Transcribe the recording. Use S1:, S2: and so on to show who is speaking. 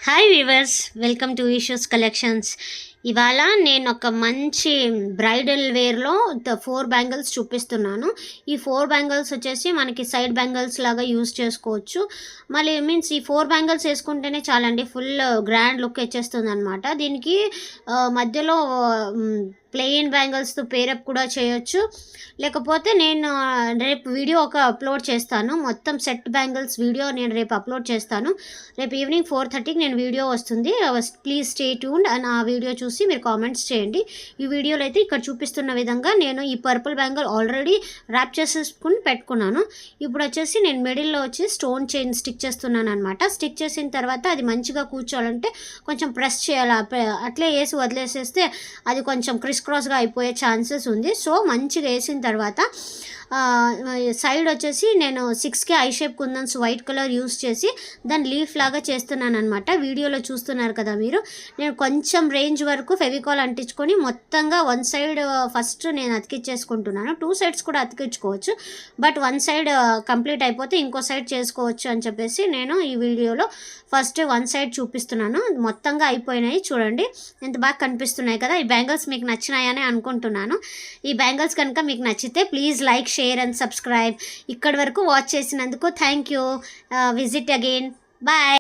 S1: Hi viewers, welcome to ఈషూస్ collections. ఇవాళ నేను ఒక మంచి బ్రైడల్ వేర్లో 4 బ్యాంగిల్స్ చూపిస్తున్నాను. ఈ 4 బ్యాంగిల్స్ వచ్చేసి మనకి సైడ్ బ్యాంగిల్స్ లాగా యూజ్ చేసుకోవచ్చు. మళ్ళీ మీన్స్ ఈ 4 బ్యాంగిల్స్ వేసుకుంటేనే చాలండి, ఫుల్ గ్రాండ్ లుక్ వచ్చేస్తుంది అనమాట. దీనికి మధ్యలో ప్లెయిన్ బ్యాంగిల్స్తో పేరప్ కూడా చేయొచ్చు. లేకపోతే నేను రేపు వీడియో అప్లోడ్ చేస్తాను, మొత్తం సెట్ బ్యాంగిల్స్ వీడియో నేను రేపు అప్లోడ్ చేస్తాను. రేపు ఈవినింగ్ 4:30కి నేను వీడియో వస్తుంది. ప్లీజ్ స్టే ట్యూన్డ్ అండ్ ఆ వీడియో చూసి మీరు కామెంట్స్ చేయండి. ఈ వీడియోలో అయితే ఇక్కడ చూపిస్తున్న విధంగా నేను ఈ పర్పుల్ బ్యాంగిల్ ఆల్రెడీ ర్యాప్ చేసేసుకుని పెట్టుకున్నాను. ఇప్పుడు వచ్చేసి నేను మిడిల్లో వచ్చి స్టోన్ చైన్ స్టిక్ చేస్తున్నాను అనమాట. స్టిక్ చేసిన తర్వాత అది మంచిగా కూర్చోవాలంటే కొంచెం ప్రెస్ చేయాలి. అట్లే వేసి వదిలేసేస్తే అది కొంచెం క్రాస్గా అయిపోయే ఛాన్సెస్ ఉంది. సో మంచిగా వేసిన తర్వాత సైడ్ వచ్చేసి నేను 6K I shape kundans white colour use చేసి దాన్ని లీఫ్ లాగా చేస్తున్నాను అనమాట. వీడియోలో చూస్తున్నారు కదా మీరు. నేను కొంచెం రేంజ్ వరకు ఫెవికాల్ అంటించుకొని మొత్తంగా వన్ సైడ్ ఫస్ట్ నేను అతికిచ్చేసుకుంటున్నాను. 2 సైడ్స్ కూడా అతికించుకోవచ్చు, బట్ వన్ సైడ్ కంప్లీట్ అయిపోతే ఇంకో సైడ్ చేసుకోవచ్చు అని చెప్పేసి నేను ఈ వీడియోలో ఫస్ట్ వన్ సైడ్ చూపిస్తున్నాను. మొత్తంగా అయిపోయినాయి చూడండి, ఎంత బాగా కనిపిస్తున్నాయి కదా. ఈ బ్యాంగిల్స్ మీకు నచ్చినాయని అనుకుంటున్నాను. ఈ బ్యాంగిల్స్ కనుక మీకు నచ్చితే please like, share and subscribe. ఇక్కడి వరకు వాచ్ చేసినందుకు thank you. Visit again. Bye.